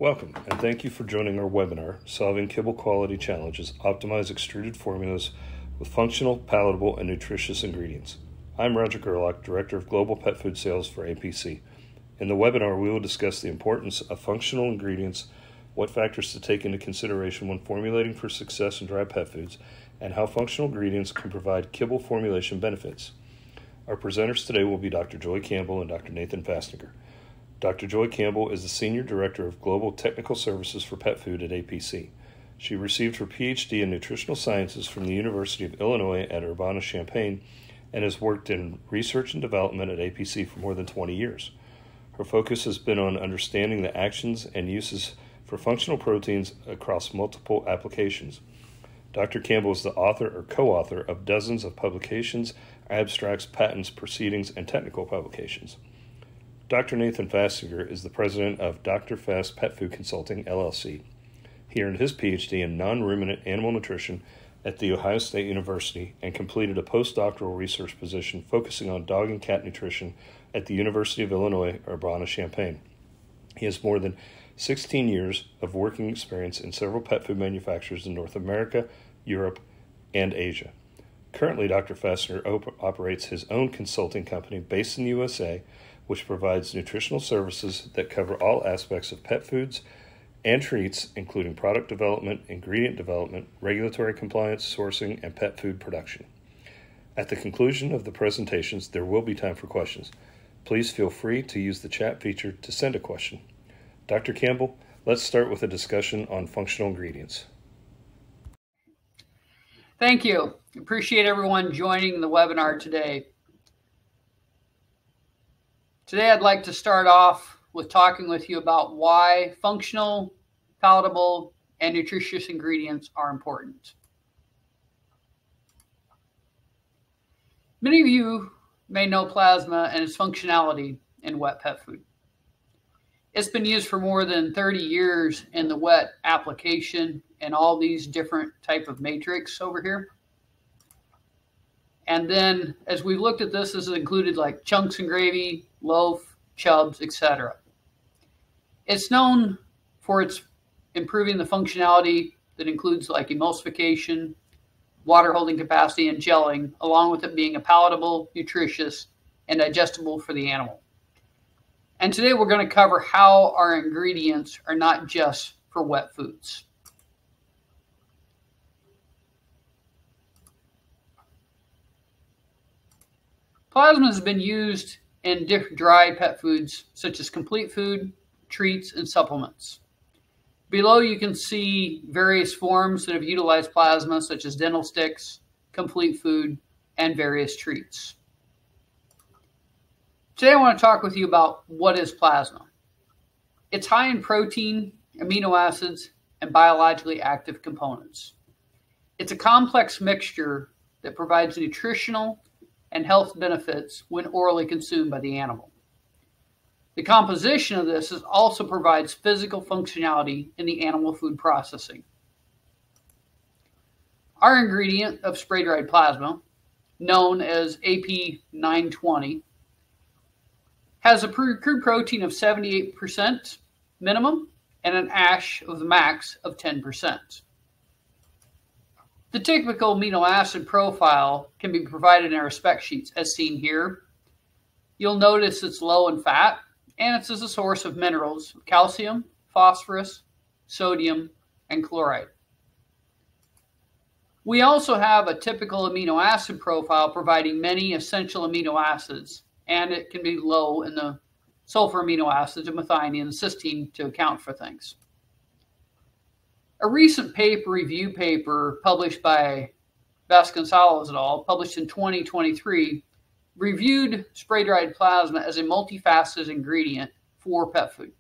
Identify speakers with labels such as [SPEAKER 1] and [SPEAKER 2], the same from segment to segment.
[SPEAKER 1] Welcome, and thank you for joining our webinar, Solving Kibble Quality Challenges, Optimize Extruded Formulas with Functional, Palatable, and Nutritious Ingredients. I'm Roger Gerlach, Director of Global Pet Food Sales for APC. In the webinar, we will discuss the importance of functional ingredients, what factors to take into consideration when formulating for success in dry pet foods, and how functional ingredients can provide kibble formulation benefits. Our presenters today will be Dr. Joy Campbell and Dr. Nathan Fastinger. Dr. Joy Campbell is the Senior Director of Global Technical Services for Pet Food at APC. She received her PhD in Nutritional Sciences from the University of Illinois at Urbana-Champaign and has worked in research and development at APC for more than 20 years. Her focus has been on understanding the actions and uses for functional proteins across multiple applications. Dr. Campbell is the author or co-author of dozens of publications, abstracts, patents, proceedings, and technical publications. Dr. Nathan Fastinger is the president of Dr. Fast Pet Food Consulting, LLC. He earned his PhD in non-ruminant animal nutrition at The Ohio State University and completed a postdoctoral research position focusing on dog and cat nutrition at the University of Illinois, Urbana-Champaign. He has more than 16 years of working experience in several pet food manufacturers in North America, Europe, and Asia. Currently, Dr. Fastinger operates his own consulting company based in the USA, which provides nutritional services that cover all aspects of pet foods and treats, including product development, ingredient development, regulatory compliance, sourcing, and pet food production. At the conclusion of the presentations, there will be time for questions. Please feel free to use the chat feature to send a question. Dr. Campbell, let's start with a discussion on functional ingredients.
[SPEAKER 2] Thank you. Appreciate everyone joining the webinar today. Today, I'd like to start off with talking with you about why functional, palatable, and nutritious ingredients are important. Many of you may know plasma and its functionality in wet pet food. It's been used for more than 30 years in the wet application and all these different type of matrix over here. And then as we looked at this has included like chunks and gravy, loaf, chubs, etc. It's known for its improving the functionality that includes like emulsification, water holding capacity, and gelling, along with it being a palatable, nutritious, and digestible for the animal. And today we're going to cover how our ingredients are not just for wet foods. Plasma has been used in different dry pet foods such as complete food, treats, and supplements. Below you can see various forms that have utilized plasma such as dental sticks, complete food, and various treats. Today I want to talk with you about what is plasma. It's high in protein, amino acids, and biologically active components. It's a complex mixture that provides nutritional and health benefits when orally consumed by the animal. The composition of this also provides physical functionality in the animal food processing. Our ingredient of spray-dried plasma, known as AP920, has a crude protein of 78% minimum and an ash of the max of 10%. The typical amino acid profile can be provided in our spec sheets as seen here. You'll notice it's low in fat and it's as a source of minerals, calcium, phosphorus, sodium, and chloride. We also have a typical amino acid profile providing many essential amino acids, and it can be low in the sulfur amino acids of methionine and cysteine to account for things. A recent review paper published by Vasconcelos et al., published in 2023, reviewed spray-dried plasma as a multifaceted ingredient for pet food.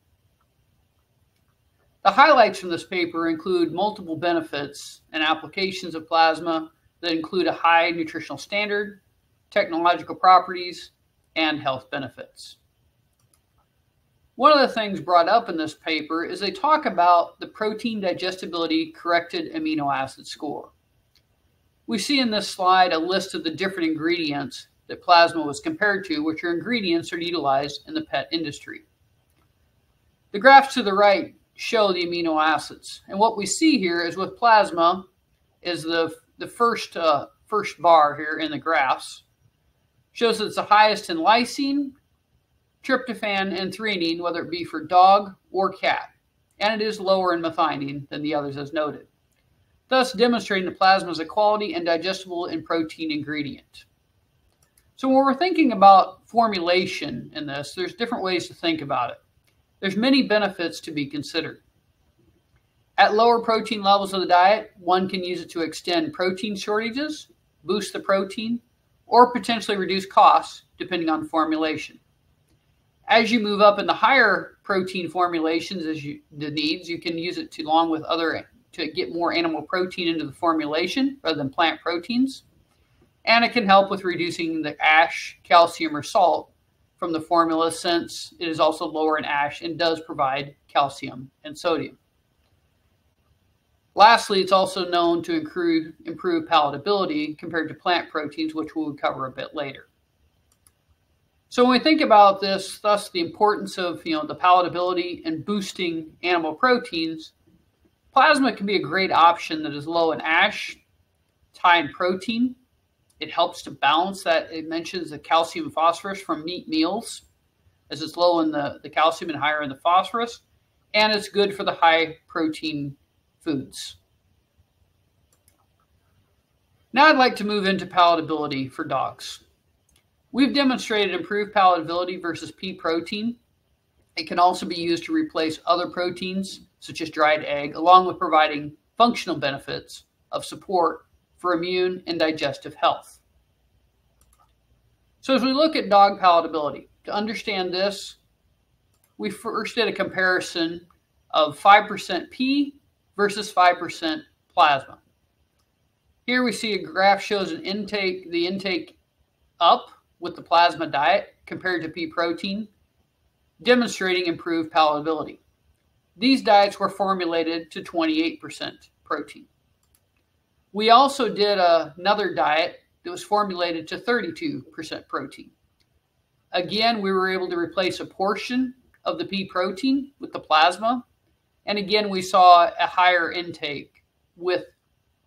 [SPEAKER 2] The highlights from this paper include multiple benefits and applications of plasma that include a high nutritional standard, technological properties, and health benefits. One of the things brought up in this paper is they talk about the protein digestibility corrected amino acid score. We see in this slide a list of the different ingredients that plasma was compared to, which are ingredients that are utilized in the pet industry. The graph to the right show the amino acids. And what we see here is with plasma is the first bar here in the graphs shows that it's the highest in lysine, tryptophan, and threonine, whether it be for dog or cat, and it is lower in methionine than the others as noted, thus demonstrating that plasma is a quality and digestible and protein ingredient. So when we're thinking about formulation in this, there's different ways to think about it. There's many benefits to be considered. At lower protein levels of the diet, one can use it to extend protein shortages, boost the protein, or potentially reduce costs depending on formulation. As you move up in the higher protein formulations the needs, you can use it to get more animal protein into the formulation rather than plant proteins. And it can help with reducing the ash, calcium, or salt from the formula, since it is also lower in ash and does provide calcium and sodium. Lastly, it's also known to improve palatability compared to plant proteins, which we'll cover a bit later. So when we think about this, thus the importance of the palatability and boosting animal proteins, plasma can be a great option that is low in ash, it's high in protein. It helps to balance that. It mentions the calcium and phosphorus from meat meals, as it's low in the calcium and higher in the phosphorus, and it's good for the high protein foods. Now I'd like to move into palatability for dogs. We've demonstrated improved palatability versus pea protein. It can also be used to replace other proteins, such as dried egg, along with providing functional benefits of support for immune and digestive health. So as we look at dog palatability, to understand this, we first did a comparison of 5% pea versus 5% plasma. Here we see a graph shows the intake up with the plasma diet compared to pea protein, demonstrating improved palatability. These diets were formulated to 28% protein. We also did another diet that was formulated to 32% protein. Again, we were able to replace a portion of the pea protein with the plasma. And again, we saw a higher intake with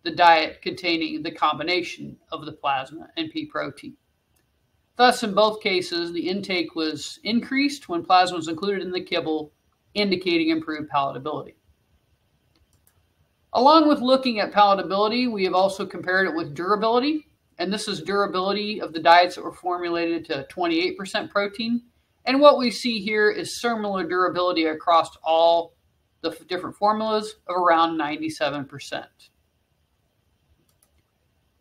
[SPEAKER 2] the diet containing the combination of the plasma and pea protein. Thus, in both cases, the intake was increased when plasma was included in the kibble, indicating improved palatability. Along with looking at palatability, we have also compared it with durability. And this is durability of the diets that were formulated to 28% protein. And what we see here is similar durability across all the different formulas of around 97%.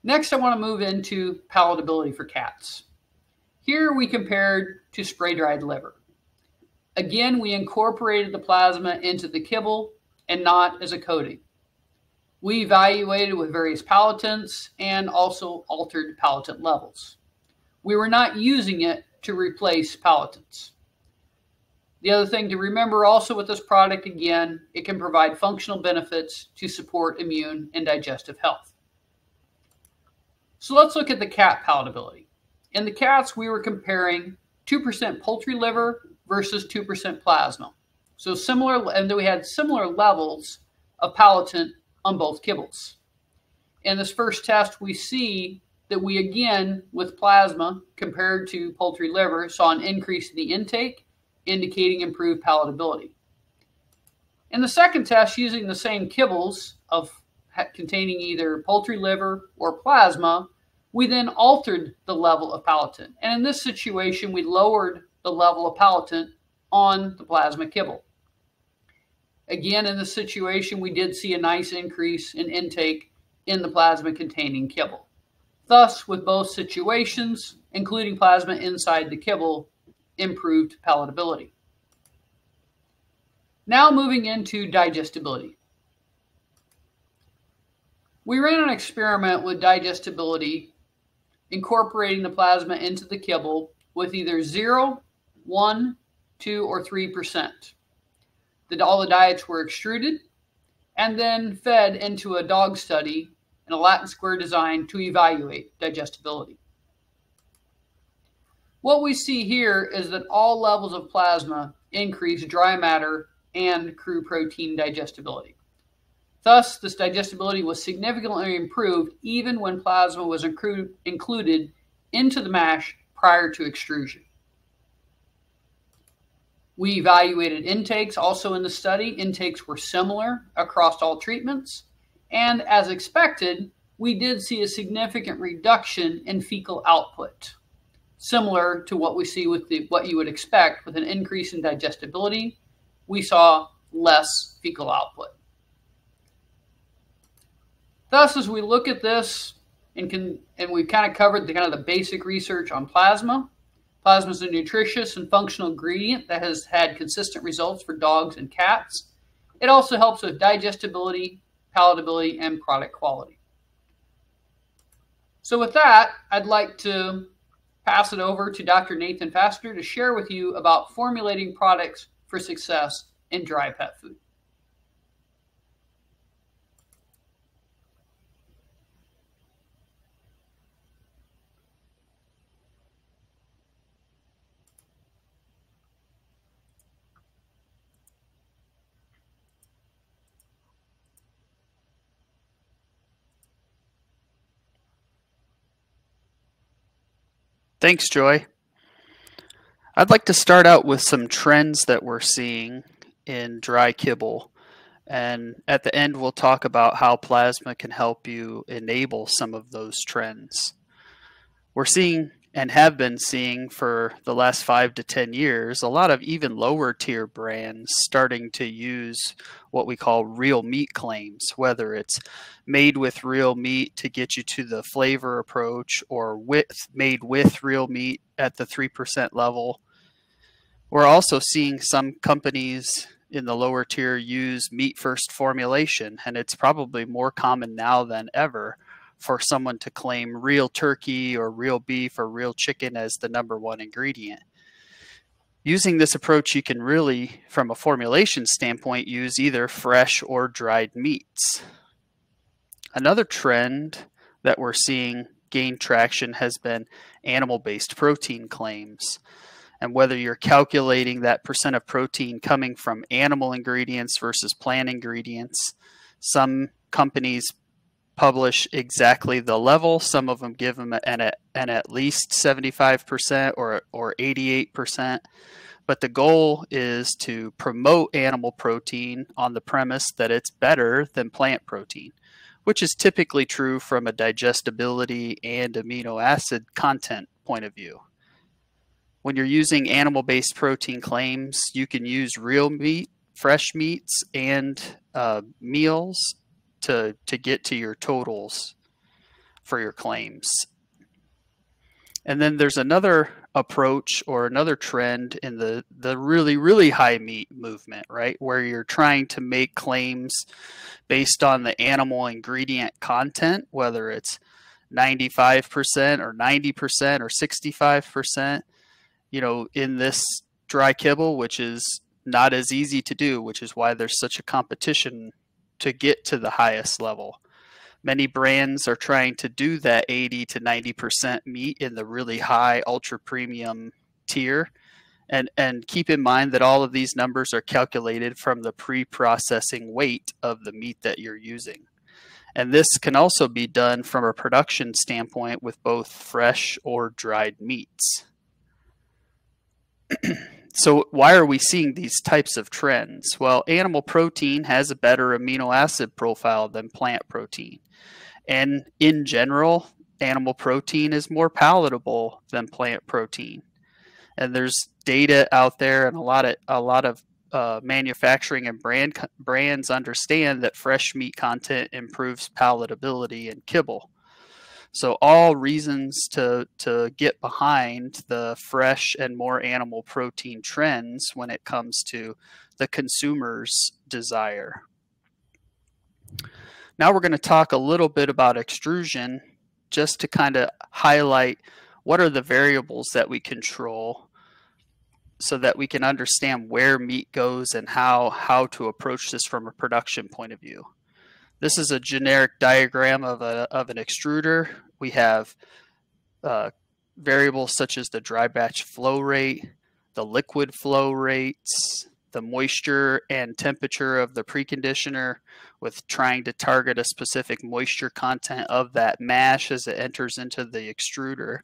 [SPEAKER 2] Next, I want to move into palatability for cats. Here we compared to spray-dried liver. Again, we incorporated the plasma into the kibble and not as a coating. We evaluated with various palatants and also altered palatant levels. We were not using it to replace palatants. The other thing to remember also with this product, again, it can provide functional benefits to support immune and digestive health. So let's look at the cat palatability. In the cats, we were comparing 2% poultry liver versus 2% plasma. So similar, and then we had similar levels of palatant on both kibbles. In this first test, we see that we again, with plasma compared to poultry liver, saw an increase in the intake, indicating improved palatability. In the second test, using the same kibbles containing either poultry liver or plasma, we then altered the level of palatant. And in this situation, we lowered the level of palatant on the plasma kibble. Again, in this situation, we did see a nice increase in intake in the plasma-containing kibble. Thus, with both situations, including plasma inside the kibble, improved palatability. Now moving into digestibility. We ran an experiment with digestibility, incorporating the plasma into the kibble with either 0, 1, 2, or 3%. All the diets were extruded and then fed into a dog study in a Latin square design to evaluate digestibility. What we see here is that all levels of plasma increase dry matter and crude protein digestibility. Thus, this digestibility was significantly improved even when plasma was included into the mash prior to extrusion. We evaluated intakes also in the study. Intakes were similar across all treatments, and as expected, we did see a significant reduction in fecal output, similar to what we see with what you would expect with an increase in digestibility. We saw less fecal output. Thus, as we look at this, and we've kind of covered the basic research on plasma. Plasma is a nutritious and functional ingredient that has had consistent results for dogs and cats. It also helps with digestibility, palatability, and product quality. So with that, I'd like to pass it over to Dr. Nathan Faster to share with you about formulating products for success in dry pet food.
[SPEAKER 3] Thanks, Joy. I'd like to start out with some trends that we're seeing in dry kibble. And at the end, we'll talk about how plasma can help you enable some of those trends. We're seeing and have been seeing for the last 5 to 10 years, a lot of even lower tier brands starting to use what we call real meat claims, whether it's made with real meat to get you to the flavor approach or made with real meat at the 3% level. We're also seeing some companies in the lower tier use meat first formulation, and it's probably more common now than ever for someone to claim real turkey or real beef or real chicken as the #1 ingredient. Using this approach, you can really, from a formulation standpoint, use either fresh or dried meats. Another trend that we're seeing gain traction has been animal-based protein claims. And whether you're calculating that % of protein coming from animal ingredients versus plant ingredients, some companies publish exactly the level. Some of them give them an at least 75% or 88%. But the goal is to promote animal protein on the premise that it's better than plant protein, which is typically true from a digestibility and amino acid content point of view. When you're using animal-based protein claims, you can use real meat, fresh meats, and meals to get to your totals for your claims. And then there's another approach or another trend in the really, really high meat movement, right? Where you're trying to make claims based on the animal ingredient content, whether it's 95% or 90% or 65%. You know, in this dry kibble, which is not as easy to do, which is why there's such a competition to get to the highest level. Many brands are trying to do that 80 to 90% meat in the really high ultra premium tier. And keep in mind that all of these numbers are calculated from the pre-processing weight of the meat that you're using. And this can also be done from a production standpoint with both fresh or dried meats. So why are we seeing these types of trends? Well, animal protein has a better amino acid profile than plant protein. And in general, animal protein is more palatable than plant protein. And there's data out there, and a lot of manufacturing and brands understand that fresh meat content improves palatability in kibble. So all reasons to get behind the fresh and more animal protein trends when it comes to the consumer's desire. Now we're going to talk a little bit about extrusion, just to kind of highlight what are the variables that we control so that we can understand where meat goes and how to approach this from a production point of view. This is a generic diagram of an extruder. We have variables such as the dry batch flow rate, the liquid flow rates, the moisture and temperature of the preconditioner with trying to target a specific moisture content of that mash as it enters into the extruder.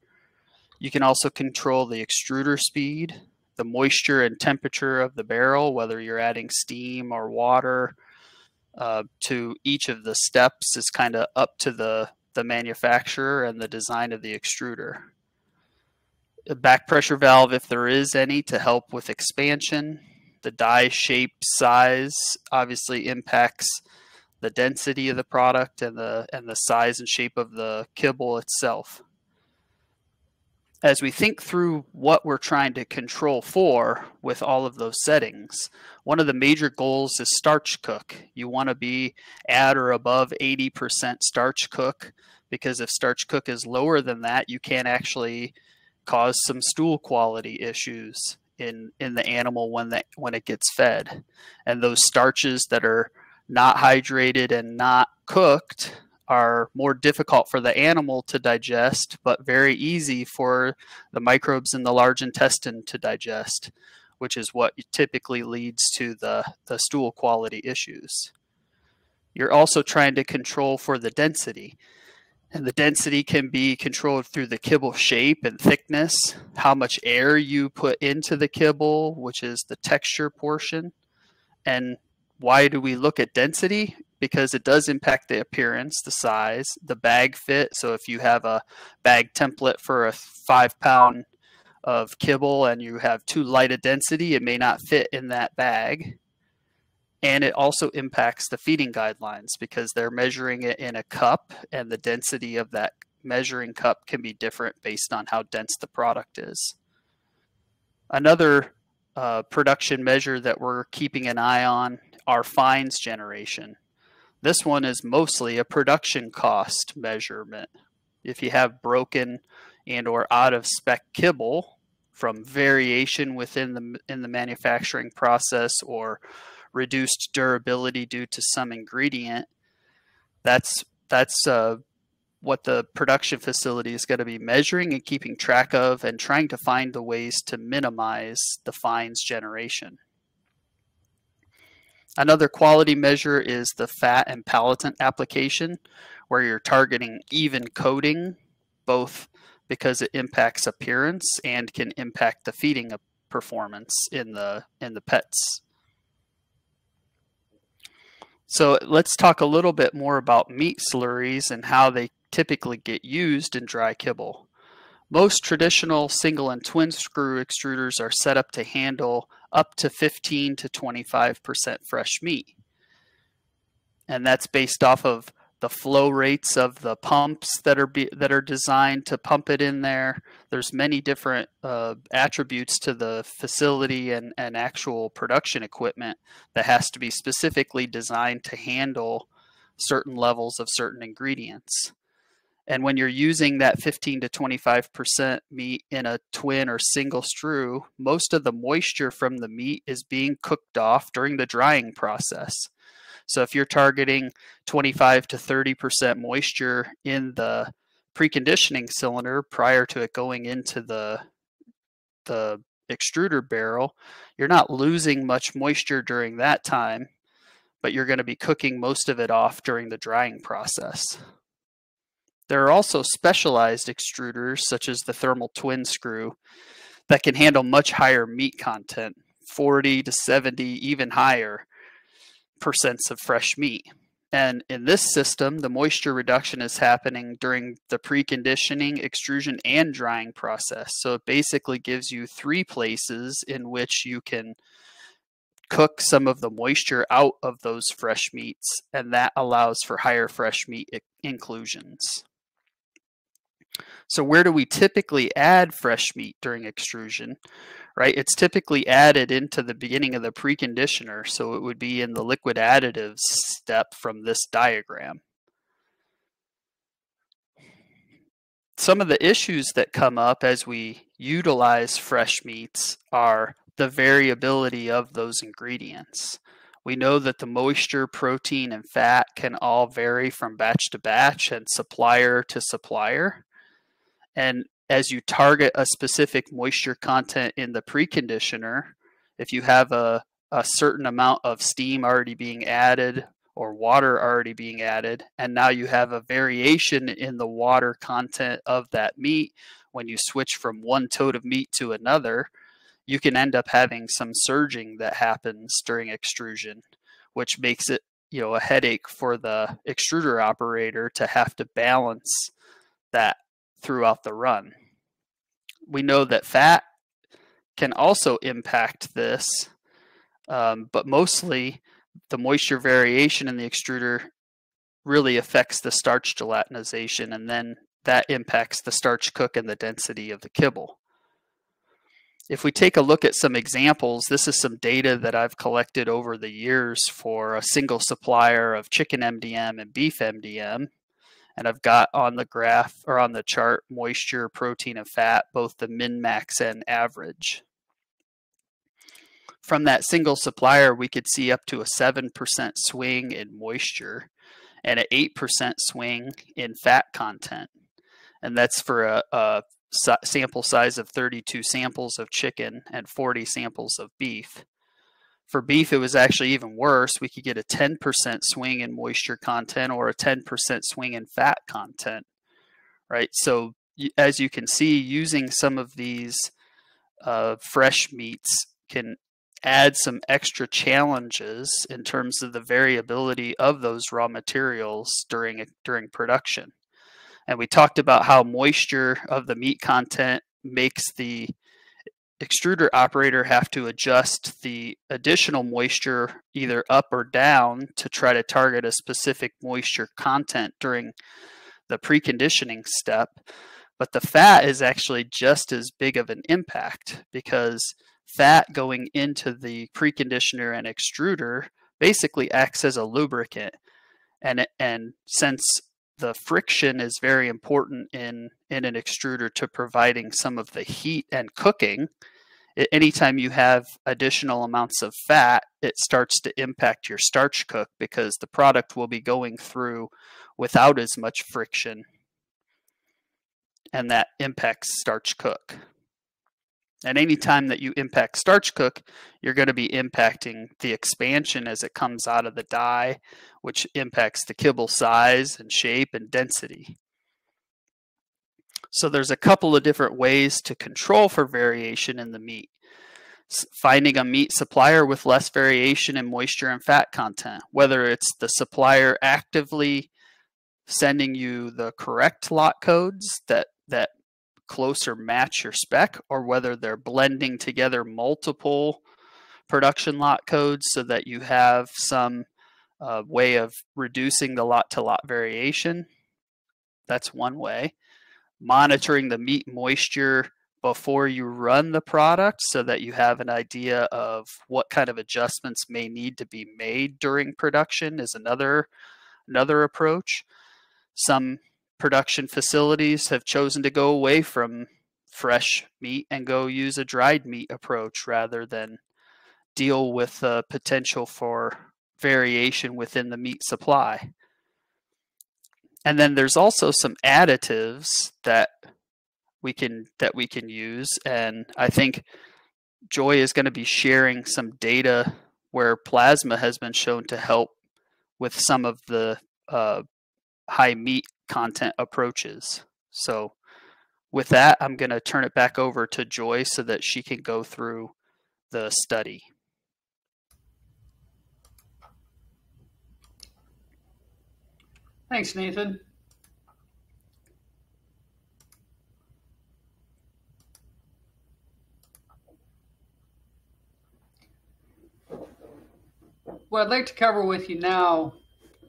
[SPEAKER 3] You can also control the extruder speed, the moisture and temperature of the barrel, whether you're adding steam or water to each of the steps is kind of up to the manufacturer and the design of the extruder. A back pressure valve, if there is any, to help with expansion. The die shape size obviously impacts the density of the product and the size and shape of the kibble itself. As we think through what we're trying to control for with all of those settings, one of the major goals is starch cook. You want to be at or above 80% starch cook, because if starch cook is lower than that, you can actually cause some stool quality issues in the animal when it gets fed. And those starches that are not hydrated and not cooked are more difficult for the animal to digest, but very easy for the microbes in the large intestine to digest, which is what typically leads to the stool quality issues. You're also trying to control for the density. And the density can be controlled through the kibble shape and thickness, how much air you put into the kibble, which is the texture portion. And why do we look at density? Because it does impact the appearance, the size, the bag fit. So if you have a bag template for a 5 pound of kibble and you have too light a density, it may not fit in that bag. And it also impacts the feeding guidelines because they're measuring it in a cup, and the density of that measuring cup can be different based on how dense the product is. Another production measure that we're keeping an eye on are fines generation. This one is mostly a production cost measurement. If you have broken and or out of spec kibble from variation within the manufacturing process or reduced durability due to some ingredient, that's what the production facility is going to be measuring and keeping track of and trying to find the ways to minimize the fines generation. Another quality measure is the fat and palatant application, where you're targeting even coating, both because it impacts appearance and can impact the feeding performance in the pets. So let's talk a little bit more about meat slurries and how they typically get used in dry kibble. Most traditional single and twin screw extruders are set up to handle up to 15 to 25% fresh meat. And that's based off of the flow rates of the pumps that are designed to pump it in there. There's many different attributes to the facility and actual production equipment that has to be specifically designed to handle certain levels of certain ingredients. And when you're using that 15 to 25% meat in a twin or single screw, most of the moisture from the meat is being cooked off during the drying process. So if you're targeting 25 to 30% moisture in the preconditioning cylinder prior to it going into the extruder barrel, you're not losing much moisture during that time, but you're going to be cooking most of it off during the drying process. There are also specialized extruders, such as the thermal twin screw, that can handle much higher meat content, 40 to 70, even higher percents of fresh meat. And in this system, the moisture reduction is happening during the preconditioning, extrusion, and drying process. So it basically gives you 3 places in which you can cook some of the moisture out of those fresh meats, and that allows for higher fresh meat inclusions. So where do we typically add fresh meat during extrusion? Right, it's typically added into the beginning of the preconditioner, so it would be in the liquid additives step from this diagram. Some of the issues that come up as we utilize fresh meats are the variability of those ingredients. We know that the moisture, protein, and fat can all vary from batch to batch and supplier to supplier. And as you target a specific moisture content in the preconditioner, if you have a a certain amount of steam already being added or water already being added, and now you have a variation in the water content of that meat. When you switch from one tote of meat to another, you can end up having some surging that happens during extrusion, which makes it, a headache for the extruder operator to have to balance that throughout the run. We know that fat can also impact this, but mostly the moisture variation in the extruder really affects the starch gelatinization, and then that impacts the starch cook and the density of the kibble. If we take a look at some examples, this is some data that I've collected over the years for a single supplier of chicken MDM and beef MDM. And I've got on the graph or on the chart moisture, protein, and fat, both the min, max, and average. From that single supplier, we could see up to a 7% swing in moisture and an 8% swing in fat content. And that's for a sample size of 32 samples of chicken and 40 samples of beef. For beef, it was actually even worse. We could get a 10% swing in moisture content or a 10% swing in fat content, right? So as you can see, using some of these fresh meats can add some extra challenges in terms of the variability of those raw materials during production. And we talked about how moisture of the meat content makes the extruder operator have to adjust the additional moisture either up or down to try to target a specific moisture content during the preconditioning step. But the fat is actually just as big of an impact, because fat going into the preconditioner and extruder basically acts as a lubricant. And since the friction is very important in an extruder to providing some of the heat and cooking, anytime you have additional amounts of fat, it starts to impact your starch cook, because the product will be going through without as much friction, and that impacts starch cook. And anytime that you impact starch cook, you're going to be impacting the expansion as it comes out of the die, which impacts the kibble size and shape and density. So there's a couple of different ways to control for variation in the meat. Finding a meat supplier with less variation in moisture and fat content, whether it's the supplier actively sending you the correct lot codes that closer match your spec, or whether they're blending together multiple production lot codes so that you have some way of reducing the lot to lot variation. That's one way. Monitoring the meat moisture before you run the product so that you have an idea of what kind of adjustments may need to be made during production is another approach. Some production facilities have chosen to go away from fresh meat and go use a dried meat approach rather than deal with the potential for variation within the meat supply. And then there's also some additives that we can use, and I think Joy is going to be sharing some data where plasma has been shown to help with some of the high meat content approaches. So with that, I'm going to turn it back over to Joy so that she can go through the study.
[SPEAKER 2] Thanks, Nathan. What I'd like to cover with you now,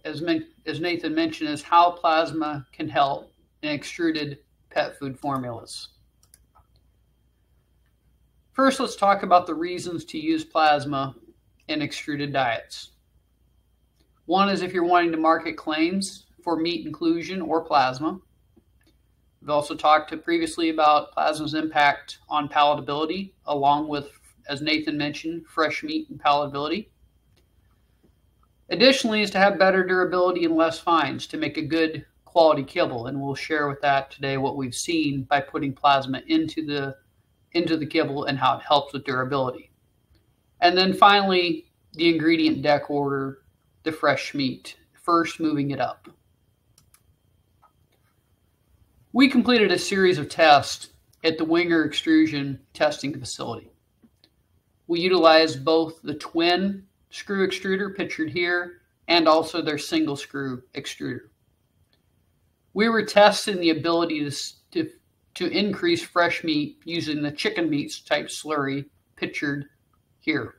[SPEAKER 2] as Nathan mentioned, is how plasma can help in extruded pet food formulas. First, let's talk about the reasons to use plasma in extruded diets. One is if you're wanting to market claims for meat inclusion or plasma. We've also talked previously about plasma's impact on palatability, along with, as Nathan mentioned, fresh meat and palatability. Additionally, is to have better durability and less fines to make a good quality kibble, and we'll share with that today what we've seen by putting plasma into the kibble and how it helps with durability. And then finally, the ingredient deck order, the fresh meat, first moving it up. We completed a series of tests at the Winger extrusion testing facility. We utilized both the twin screw extruder pictured here and also their single screw extruder. We were testing the ability to increase fresh meat using the chicken meats type slurry pictured here.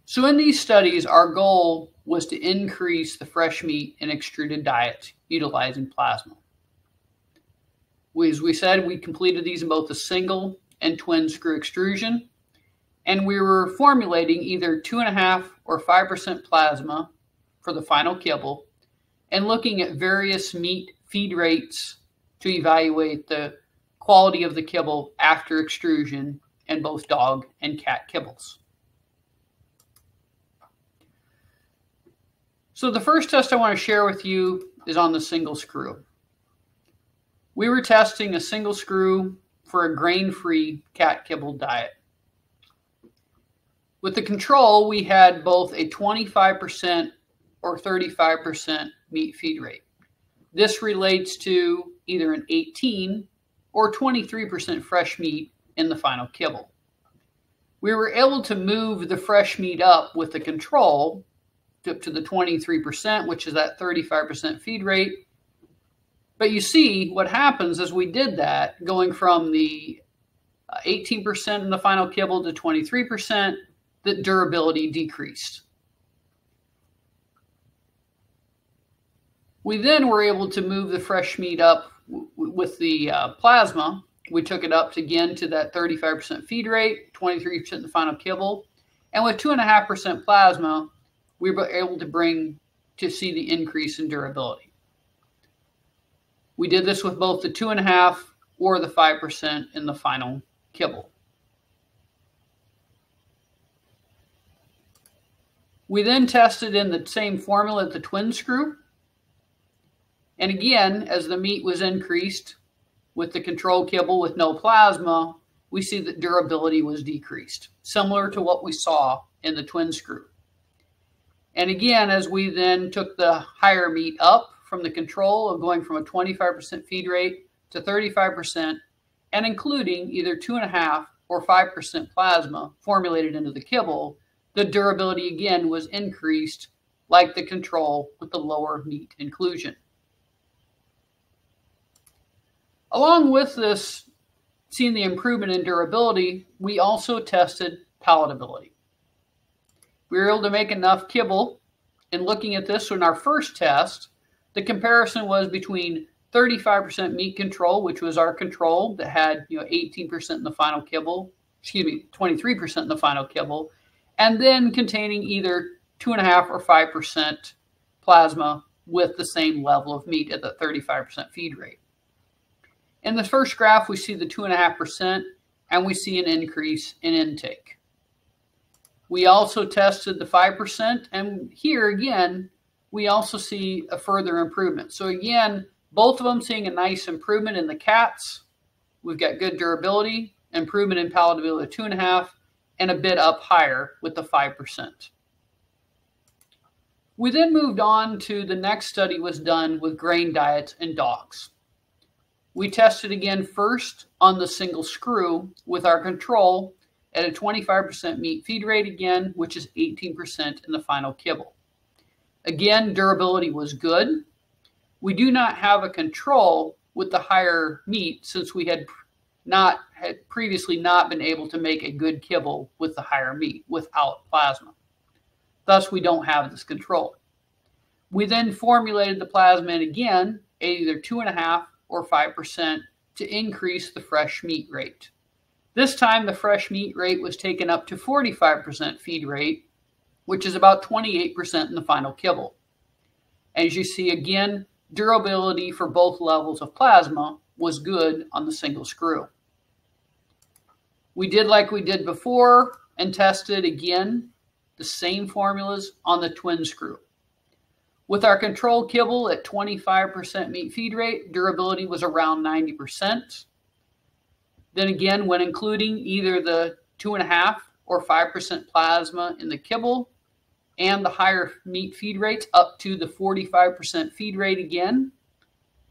[SPEAKER 2] So in these studies, our goal was to increase the fresh meat in extruded diets utilizing plasma. As we said, we completed these in both the single and twin screw extrusion, and we were formulating either 2.5 or 5% plasma for the final kibble and looking at various meat feed rates to evaluate the quality of the kibble after extrusion in both dog and cat kibbles. So the first test I want to share with you is on the single screw. We were testing a single screw for a grain-free cat kibble diet. With the control, we had both a 25% or 35% meat feed rate. This relates to either an 18 or 23% fresh meat in the final kibble. We were able to move the fresh meat up with the control up to the 23%, which is that 35% feed rate. But you see what happens as we did that, going from the 18% in the final kibble to 23%, the durability decreased. We then were able to move the fresh meat up with the plasma. We took it up again to that 35% feed rate, 23% in the final kibble. And with 2.5% plasma, we were able to see the increase in durability. We did this with both the 2.5 or the 5% in the final kibble. We then tested in the same formula at the twin screw. And again, as the meat was increased with the control kibble with no plasma, we see that durability was decreased, similar to what we saw in the twin screw. And again, as we then took the higher meat up from the control of going from a 25% feed rate to 35% and including either 2.5 or 5% plasma formulated into the kibble, the durability again was increased like the control with the lower meat inclusion. Along with this, seeing the improvement in durability, we also tested palatability. We were able to make enough kibble. And looking at this in our first test, the comparison was between 35% meat control, which was our control that had 18% in the final kibble, 23% in the final kibble, and then containing either 2.5 or 5% plasma with the same level of meat at the 35% feed rate. In the first graph, we see the 2.5%, and we see an increase in intake. We also tested the 5%, and here again, we also see a further improvement. So again, both of them seeing a nice improvement in the cats. We've got good durability, improvement in palatability of 2.5, and a bit up higher with the 5%. We then moved on to the next study was done with grain diets in dogs. We tested again first on the single screw with our control at a 25% meat feed rate again, which is 18% in the final kibble. Again, durability was good. We do not have a control with the higher meat since we had previously not been able to make a good kibble with the higher meat without plasma. Thus, we don't have this control. We then formulated the plasma again at either 2.5 or 5% to increase the fresh meat rate. This time, the fresh meat rate was taken up to 45% feed rate, which is about 28% in the final kibble. As you see again, durability for both levels of plasma was good on the single screw. We did like we did before and tested again the same formulas on the twin screw. With our control kibble at 25% meat feed rate, durability was around 90%. Then again, when including either the 2.5 or 5% plasma in the kibble, and the higher meat feed rates up to the 45% feed rate again.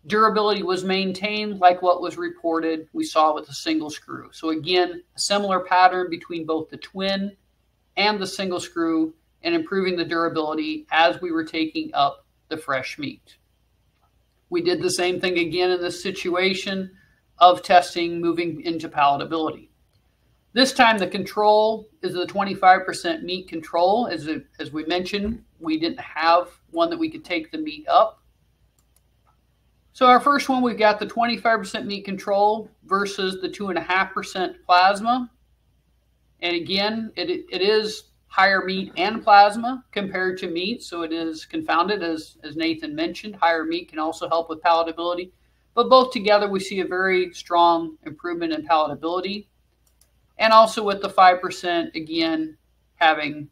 [SPEAKER 2] Durability was maintained like what was reported we saw with the single screw. So again, a similar pattern between both the twin and the single screw and improving the durability as we were taking up the fresh meat. We did the same thing again in this situation of testing moving into palatability. This time the control is the 25% meat control. As we mentioned, we didn't have one that we could take the meat up. So our first one, we've got the 25% meat control versus the 2.5% plasma. And again, it is higher meat and plasma compared to meat. So it is confounded, as Nathan mentioned. Higher meat can also help with palatability. But both together, we see a very strong improvement in palatability. And also with the 5%, again, having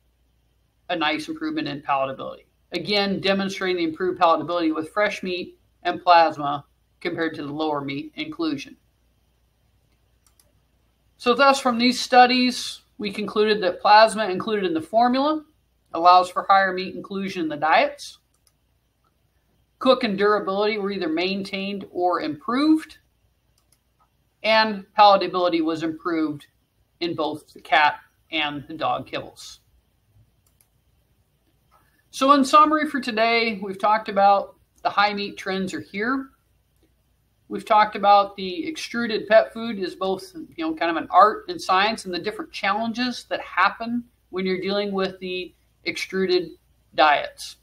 [SPEAKER 2] a nice improvement in palatability. Again, demonstrating the improved palatability with fresh meat and plasma compared to the lower meat inclusion. So thus, from these studies, we concluded that plasma included in the formula allows for higher meat inclusion in the diets. Cook and durability were either maintained or improved. And palatability was improved in both the cat and the dog kibbles. So in summary for today, we've talked about the high meat trends are here. We've talked about the extruded pet food is both, kind of an art and science, and the different challenges that happen when you're dealing with the extruded diets.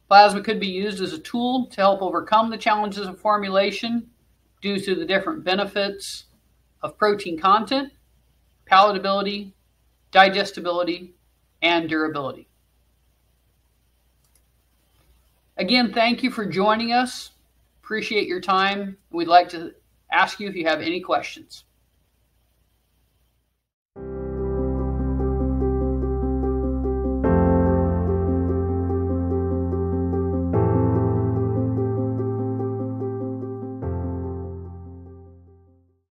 [SPEAKER 2] Plasma could be used as a tool to help overcome the challenges of formulation due to the different benefits of protein content, palatability, digestibility, and durability. Again, thank you for joining us. Appreciate your time. We'd like to ask you if you have any questions.